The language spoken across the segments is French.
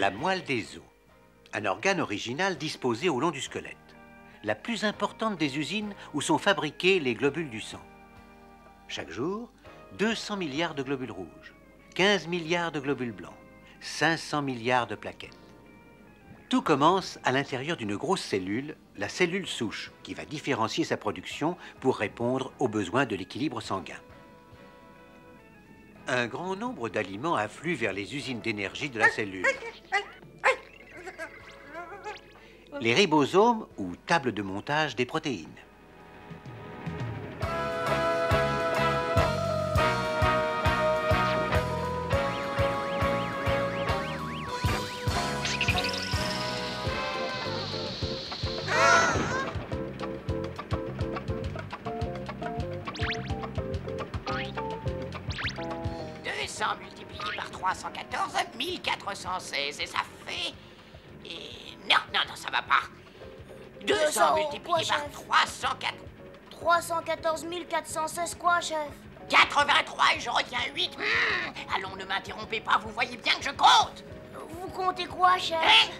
La moelle des os, un organe original disposé au long du squelette. La plus importante des usines où sont fabriqués les globules du sang. Chaque jour, 200 milliards de globules rouges, 15 milliards de globules blancs, 500 milliards de plaquettes. Tout commence à l'intérieur d'une grosse cellule, la cellule souche, qui va différencier sa production pour répondre aux besoins de l'équilibre sanguin. Un grand nombre d'aliments affluent vers les usines d'énergie de la cellule. Les ribosomes ou tables de montage des protéines. Multiplié par 314, 1416, et ça fait... Non, ça va pas. 200 multiplié par 304... 314 416 quoi, chef? 83 et je retiens 8. Allons, ne m'interrompez pas, vous voyez bien que je compte. Vous comptez quoi, chef?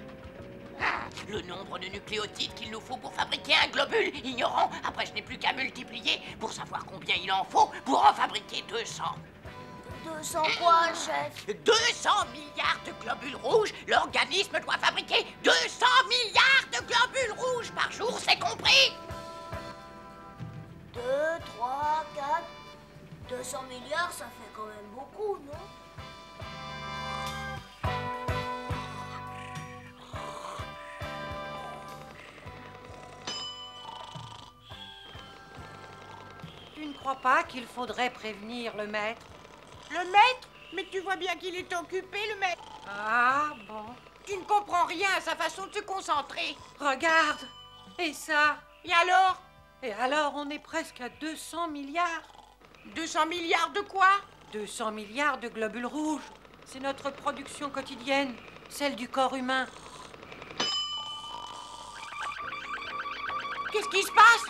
Le nombre de nucléotides qu'il nous faut pour fabriquer un globule. Ignorant, après je n'ai plus qu'à multiplier pour savoir combien il en faut pour en fabriquer 200. 200 quoi, chef? 200 milliards de globules rouges. L'organisme doit fabriquer 200 milliards de globules rouges par jour, c'est compris? 2, 3, 4... 200 milliards, ça fait quand même beaucoup, non? Tu ne crois pas qu'il faudrait prévenir le maître? Le maître? Mais tu vois bien qu'il est occupé, le maître. Ah, bon. Tu ne comprends rien à sa façon de se concentrer. Regarde. Et ça? Et alors? Et alors, on est presque à 200 milliards. 200 milliards de quoi? 200 milliards de globules rouges. C'est notre production quotidienne, celle du corps humain. Qu'est-ce qui se passe?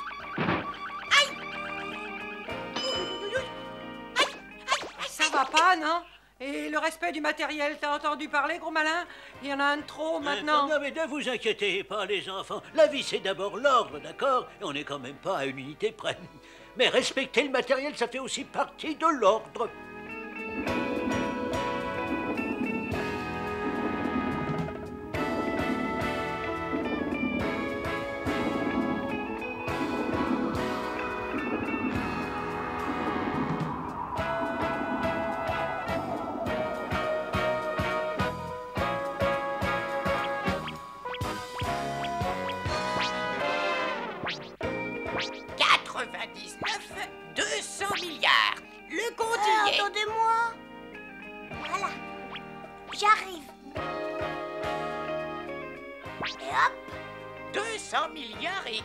Ça va pas, non? Et le respect du matériel, t'as entendu parler, gros malin? Il y en a un de trop maintenant. Non, mais ne vous inquiétez pas, les enfants. La vie, c'est d'abord l'ordre, d'accord? Et on n'est quand même pas à une unité près. Mais respecter le matériel, ça fait aussi partie de l'ordre. Le compte y est. Attendez-moi. Voilà. J'arrive. Et hop. 200 milliards et 1.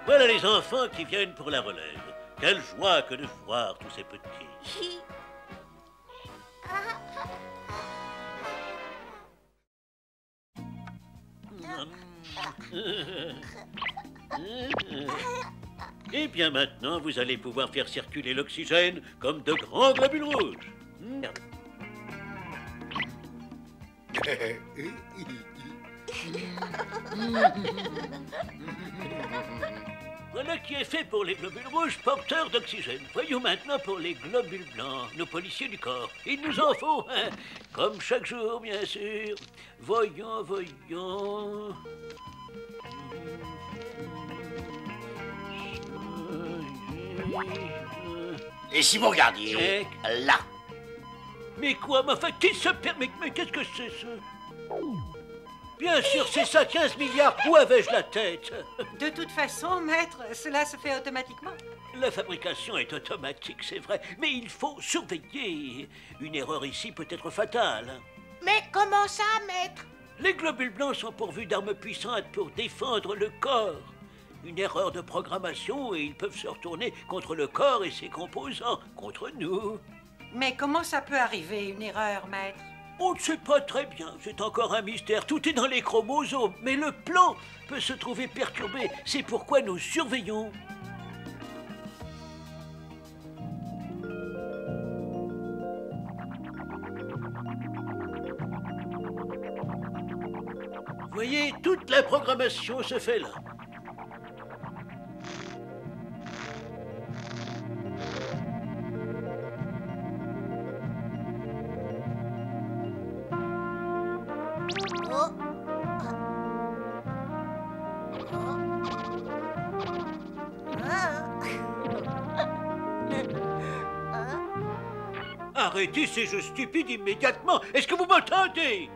Voilà les enfants qui viennent pour la relève. Quelle joie que de voir tous ces petits. Et bien maintenant, vous allez pouvoir faire circuler l'oxygène comme de grands globules rouges. Voilà qui est fait pour les globules rouges porteurs d'oxygène. Voyons maintenant pour les globules blancs, nos policiers du corps. Il nous en faut, hein, comme chaque jour, bien sûr. Voyons. Et si vous regardiez, là. Mais quoi, ma fait, qui se permet? Mais qu'est-ce que c'est, ça? Bien sûr, c'est ça, 15 milliards. Où avais-je la tête? De toute façon, maître, cela se fait automatiquement. La fabrication est automatique, c'est vrai, mais il faut surveiller. Une erreur ici peut être fatale. Mais comment ça, maître? Les globules blancs sont pourvus d'armes puissantes pour défendre le corps. Une erreur de programmation et ils peuvent se retourner contre le corps et ses composants, contre nous. Mais comment ça peut arriver, une erreur, maître? On ne sait pas très bien, c'est encore un mystère. Tout est dans les chromosomes, mais le plan peut se trouver perturbé. C'est pourquoi nous surveillons. Voyez, toute la programmation se fait là. Oh. Arrêtez ces jeux stupides immédiatement. Est-ce que vous m'entendez?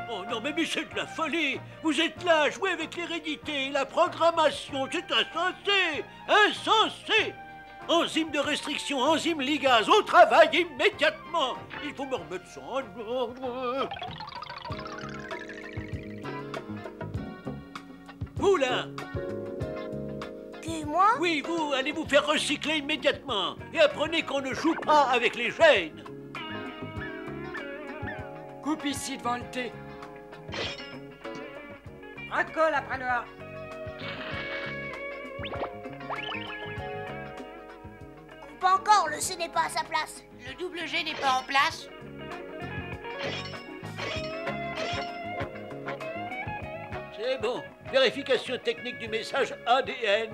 Oh non, mais c'est de la folie. Vous êtes là à jouer avec l'hérédité, la programmation. C'est insensé. Insensé. Enzyme de restriction, enzyme ligase, au travail immédiatement. Il faut me remettre ça en ordre. Vous là? Qui, moi? Oui, vous, allez vous faire recycler immédiatement. Et apprenez qu'on ne joue pas avec les gènes. Coupe ici devant le thé. Racole après le A. Coupe encore, le C n'est pas à sa place. Le double G n'est pas en place. C'est bon. Vérification technique du message ADN.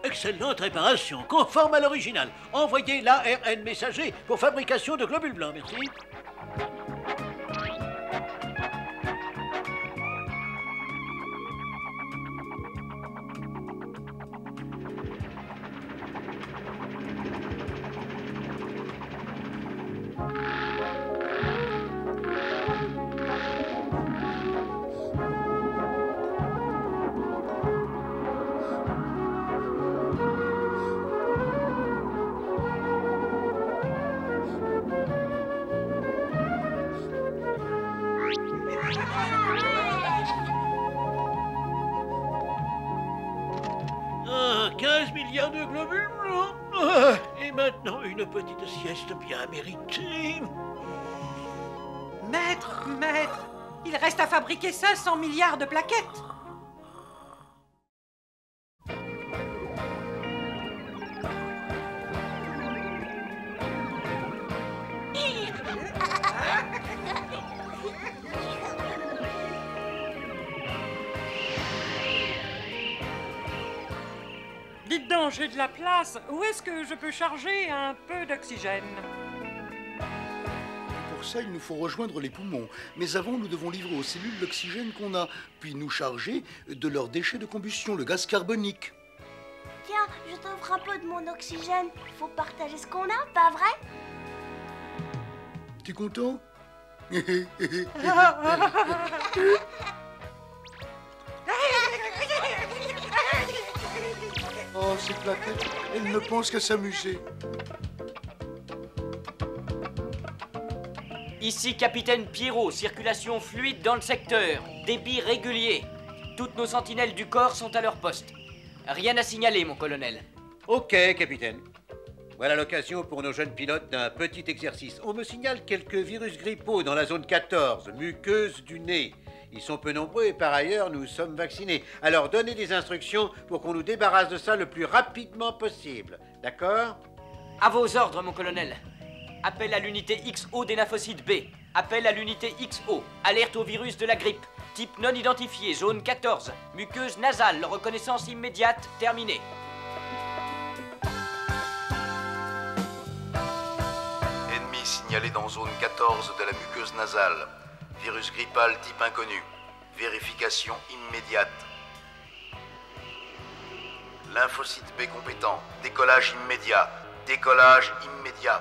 Excellente réparation, conforme à l'original. Envoyez l'ARN messager pour fabrication de globules blancs, merci. Ah, 15 milliards de globules blancs. Ah, et maintenant, une petite sieste bien méritée. Maître, maître, il reste à fabriquer 500 milliards de plaquettes. Dites donc, j'ai de la place. Où est-ce que je peux charger un peu d'oxygène? Pour ça, il nous faut rejoindre les poumons. Mais avant, nous devons livrer aux cellules l'oxygène qu'on a, puis nous charger de leurs déchets de combustion, le gaz carbonique. Tiens, je t'offre un peu de mon oxygène. Faut partager ce qu'on a, pas vrai? T'es content? Oh, ces plaquettes, elles ne pensent qu'à s'amuser. Ici capitaine Pierrot, circulation fluide dans le secteur, débit régulier. Toutes nos sentinelles du corps sont à leur poste. Rien à signaler, mon colonel. Ok, capitaine. Voilà l'occasion pour nos jeunes pilotes d'un petit exercice. On me signale quelques virus grippaux dans la zone 14, muqueuse du nez. Ils sont peu nombreux et par ailleurs, nous sommes vaccinés. Alors donnez des instructions pour qu'on nous débarrasse de ça le plus rapidement possible. D'accord? À vos ordres, mon colonel. Appel à l'unité XO des lymphocytes B. Appel à l'unité XO. Alerte au virus de la grippe. Type non identifié, zone 14. Muqueuse nasale, reconnaissance immédiate, terminée. Ennemi signalé dans zone 14 de la muqueuse nasale. Virus grippal type inconnu. Vérification immédiate. Lymphocyte B compétent. Décollage immédiat. Décollage immédiat.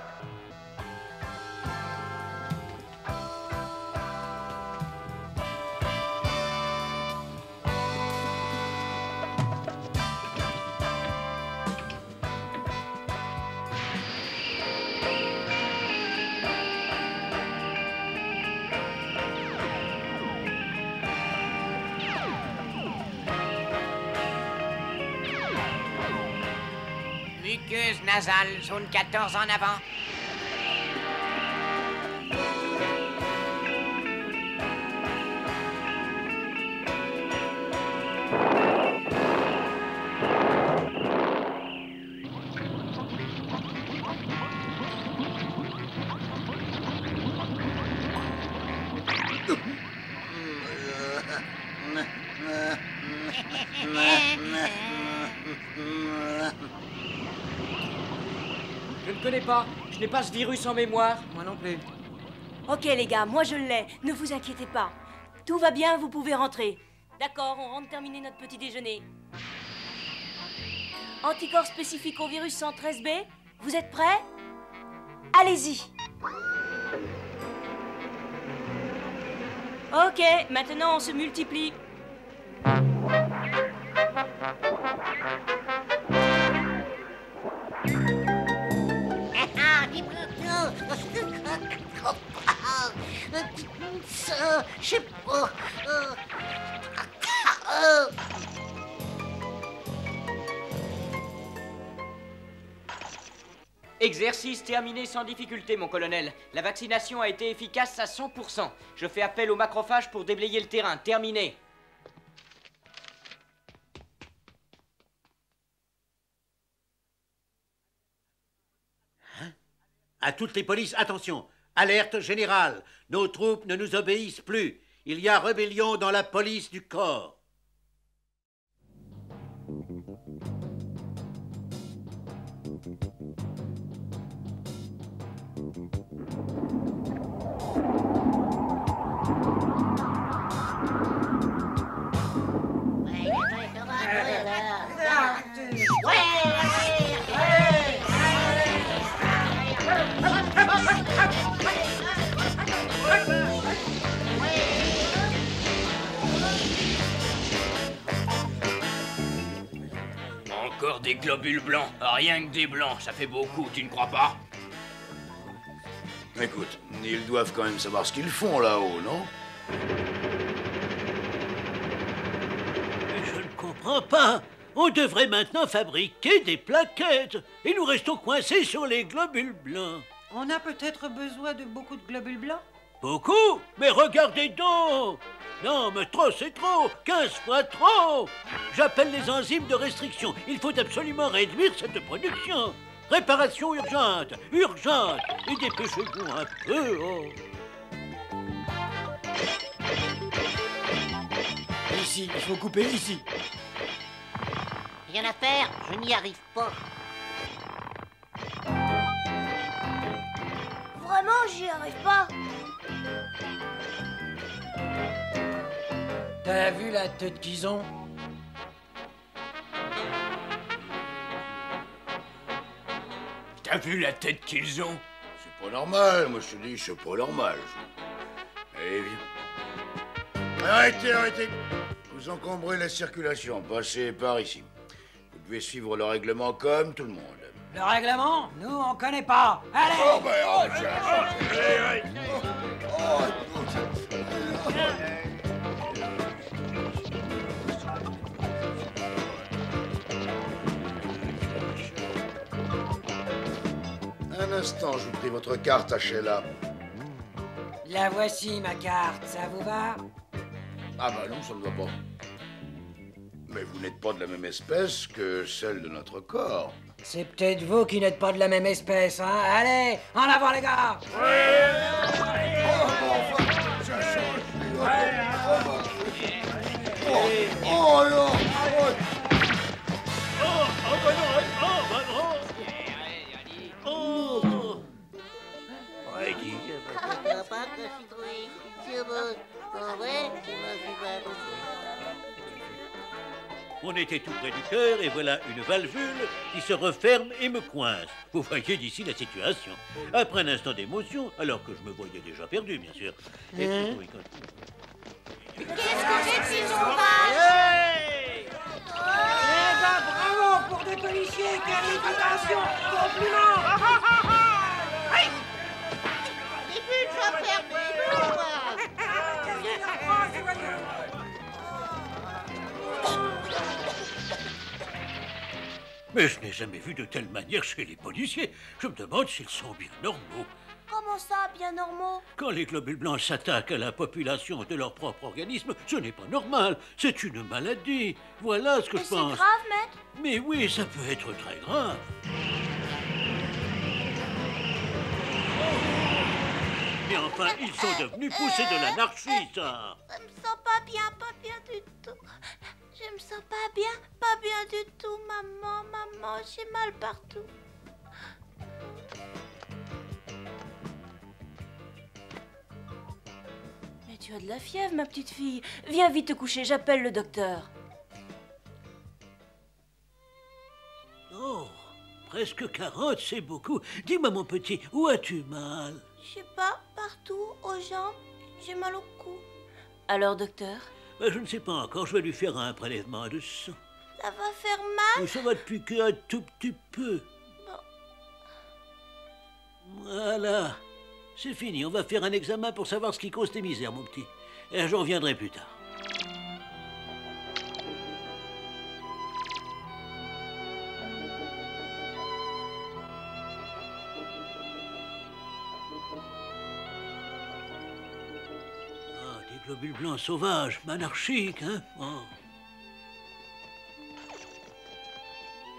Muqueuse nasale, zone 14 en avant. Je ne connais pas. Je n'ai pas ce virus en mémoire. Moi non plus. Ok les gars, moi je l'ai. Ne vous inquiétez pas. Tout va bien, vous pouvez rentrer. D'accord, on rentre terminer notre petit déjeuner. Anticorps spécifique au virus 113B. Vous êtes prêts? Allez-y. Ok, maintenant on se multiplie. Je sais pas. Exercice terminé sans difficulté, mon colonel. La vaccination a été efficace à 100%. Je fais appel aux macrophages pour déblayer le terrain. Terminé. À toutes les polices, attention. Alerte générale. Nos troupes ne nous obéissent plus. Il y a rébellion dans la police du corps. Encore des globules blancs. Rien que des blancs, ça fait beaucoup, tu ne crois pas? Écoute, ils doivent quand même savoir ce qu'ils font là-haut, non? Mais je ne comprends pas. On devrait maintenant fabriquer des plaquettes. Et nous restons coincés sur les globules blancs. On a peut-être besoin de beaucoup de globules blancs? Beaucoup? Mais regardez donc! Non, mais trop, c'est trop! 15 fois trop! J'appelle les enzymes de restriction. Il faut absolument réduire cette production. Réparation urgente! Urgente! Et dépêchez-vous un peu, oh! Ici, il faut couper ici. Rien à faire, je n'y arrive pas. Vraiment, j'y arrive pas. T'as vu la tête qu'ils ont? T'as vu la tête qu'ils ont? C'est pas normal, moi je te dis, c'est pas normal. Allez, viens. Arrêtez, arrêtez. Vous encombrez la circulation, passez par ici. Vous devez suivre le règlement comme tout le monde. Le règlement? Nous, on connaît pas. Allez! Oh, ben, oh, un instant, je vous prie votre carte, Sheila. La voici, ma carte. Ça vous va? Ah bah non, ça ne va pas. Mais vous n'êtes pas de la même espèce que celle de notre corps. C'est peut-être vous qui n'êtes pas de la même espèce, hein? Allez, en avant, les gars! Oh non! On était tout près du cœur et voilà une valvule qui se referme et me coince. Vous voyez d'ici la situation. Après un instant d'émotion, alors que je me voyais déjà perdu, bien sûr. Et Qu'est-ce que c'est que ces sauvages? Eh ben, bravo pour des policiers, quelle éducation! Compliment! Les buts, je vais faire des buts, moi. Mais je n'ai jamais vu de telle manière chez les policiers. Je me demande s'ils sont bien normaux. Comment ça, bien normaux? Quand les globules blancs s'attaquent à la population de leur propre organisme, ce n'est pas normal. C'est une maladie. Voilà ce que je pense. C'est grave, maître? Mais oui, ça peut être très grave. Mais enfin, ils sont devenus poussés de l'anarchie, ça. Je me sens pas bien du tout. Je me sens pas bien du tout, maman, j'ai mal partout. Mais tu as de la fièvre, ma petite fille. Viens vite te coucher, j'appelle le docteur. Oh, presque 40, c'est beaucoup. Dis-moi, mon petit, où as-tu mal? Je sais pas, partout, aux jambes, j'ai mal au cou. Alors, docteur? Je ne sais pas encore, je vais lui faire un prélèvement de sang. Ça va faire mal? Mais ça va te piquer un tout petit peu. Bon. Voilà, c'est fini, on va faire un examen pour savoir ce qui cause tes misères, mon petit. Et j'en reviendrai plus tard. Globules blancs sauvages, anarchiques, hein? Oh.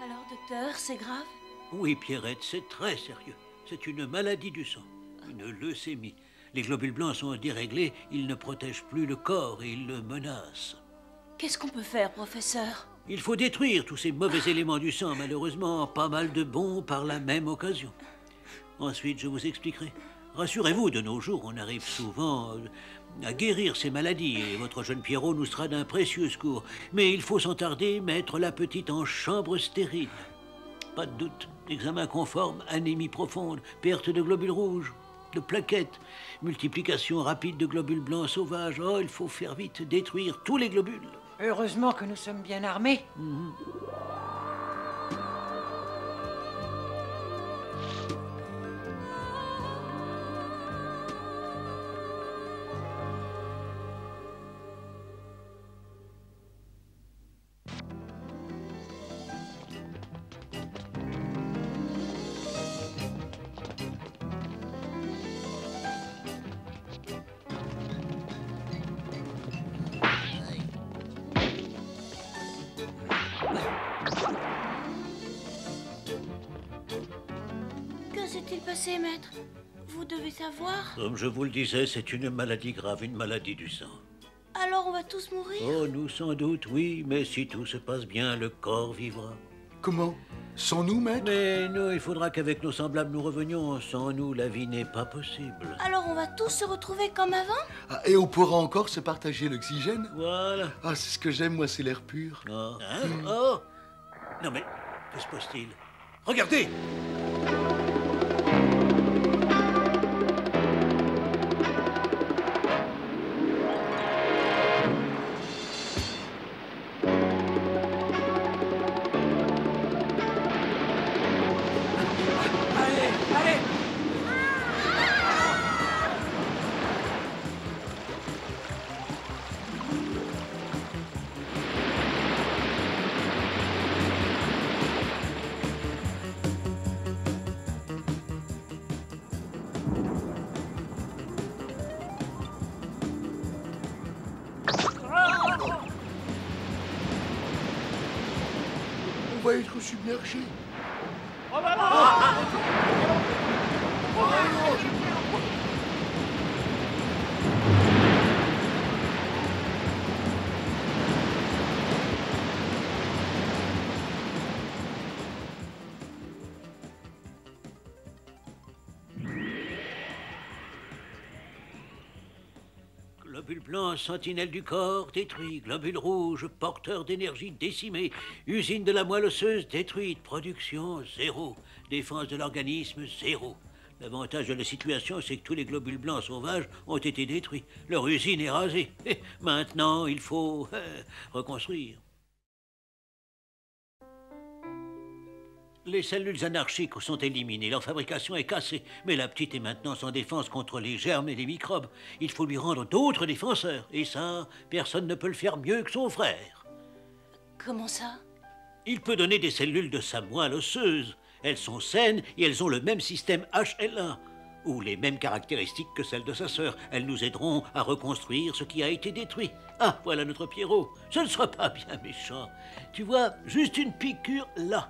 Alors, docteur, c'est grave? Oui, Pierrette, c'est très sérieux. C'est une maladie du sang, une leucémie. Les globules blancs sont déréglés, ils ne protègent plus le corps et ils le menacent. Qu'est-ce qu'on peut faire, professeur? Il faut détruire tous ces mauvais éléments du sang, malheureusement, pas mal de bons par la même occasion. Ensuite, je vous expliquerai. Rassurez-vous, de nos jours, on arrive souvent à guérir ces maladies et votre jeune Pierrot nous sera d'un précieux secours. Mais il faut sans tarder mettre la petite en chambre stérile. Pas de doute, examen conforme, anémie profonde, perte de globules rouges, de plaquettes, multiplication rapide de globules blancs sauvages. Oh, il faut faire vite, détruire tous les globules. Heureusement que nous sommes bien armés. Que s'est-il passé, maître? Vous devez savoir. Comme je vous le disais, c'est une maladie grave, une maladie du sang. Alors on va tous mourir? Oh, nous sans doute, oui, mais si tout se passe bien, le corps vivra. Comment? Sans nous, maître? Mais nous, il faudra qu'avec nos semblables nous revenions. Sans nous, la vie n'est pas possible. Alors on va tous se retrouver comme avant? Ah, et on pourra encore se partager l'oxygène? Voilà. Ah, c'est ce que j'aime, moi, c'est l'air pur. Oh, hein? Oh. Non mais, que se passe-t-il? Regardez! On va être submergé. Globules blancs, sentinelles du corps, détruits. Globules rouges, porteurs d'énergie décimés. Usine de la moelle osseuse détruite. Production, zéro. Défense de l'organisme, zéro. L'avantage de la situation, c'est que tous les globules blancs sauvages ont été détruits. Leur usine est rasée. Et maintenant, il faut reconstruire. Les cellules anarchiques sont éliminées, leur fabrication est cassée. Mais la petite est maintenant sans défense contre les germes et les microbes. Il faut lui rendre d'autres défenseurs. Et ça, personne ne peut le faire mieux que son frère. Comment ça? Il peut donner des cellules de sa moelle osseuse. Elles sont saines et elles ont le même système HLA, ou les mêmes caractéristiques que celles de sa sœur. Elles nous aideront à reconstruire ce qui a été détruit. Ah, voilà notre Pierrot. Ce ne sera pas bien méchant. Tu vois, juste une piqûre là.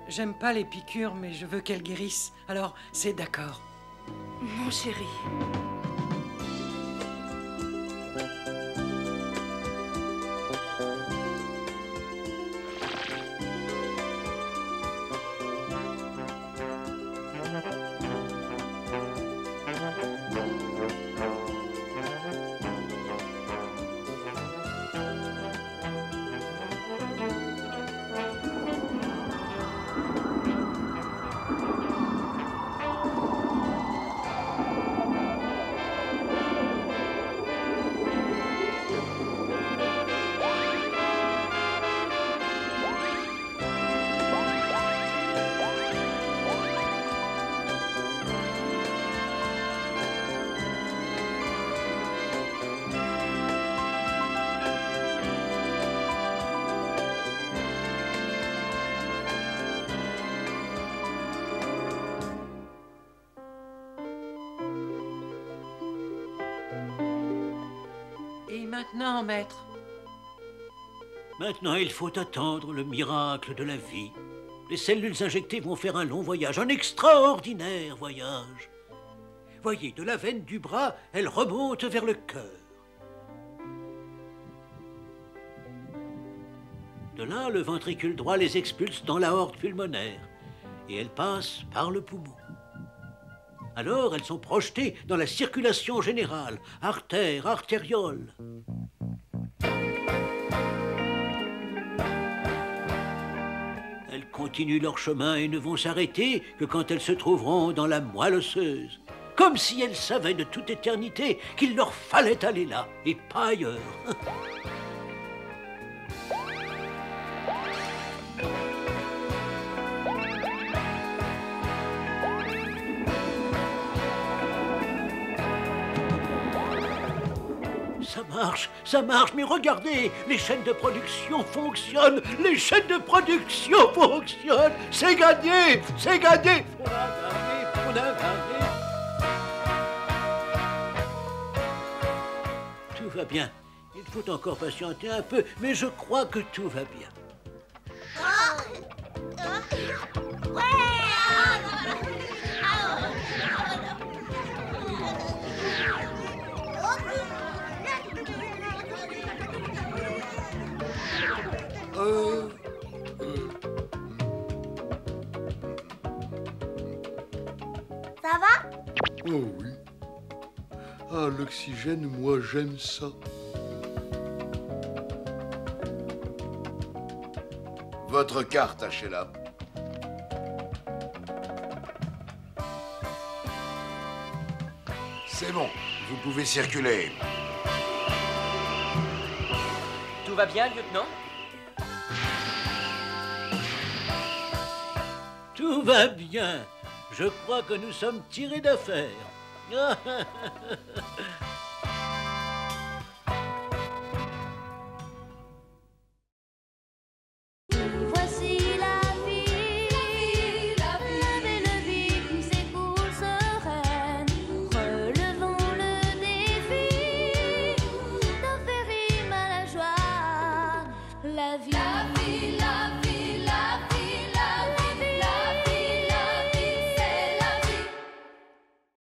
J'aime pas les piqûres, mais je veux qu'elles guérissent. Alors, c'est d'accord. Mon chéri. Maintenant, maître. Maintenant, il faut attendre le miracle de la vie. Les cellules injectées vont faire un long voyage, un extraordinaire voyage. Voyez, de la veine du bras, elle remonte vers le cœur. De là, le ventricule droit les expulse dans l'aorte pulmonaire et elles passent par le poumon. Alors, elles sont projetées dans la circulation générale, artères, artérioles. Elles continuent leur chemin et ne vont s'arrêter que quand elles se trouveront dans la moelle osseuse. Comme si elles savaient de toute éternité qu'il leur fallait aller là et pas ailleurs. Ça marche, mais regardez, les chaînes de production fonctionnent, c'est gagné, on a gagné. Tout va bien, il faut encore patienter un peu, mais je crois que tout va bien. Ça va? Oh oui. Ah, l'oxygène, moi j'aime ça. Votre carte, achetez-la. C'est bon, vous pouvez circuler. Tout va bien, lieutenant? Tout va bien. Je crois que nous sommes tirés d'affaire. Voici la vie, la belle vie qui s'écoule sereine. Relevons le défi, d'en faire rime à la joie. La vie, la vie, la vie.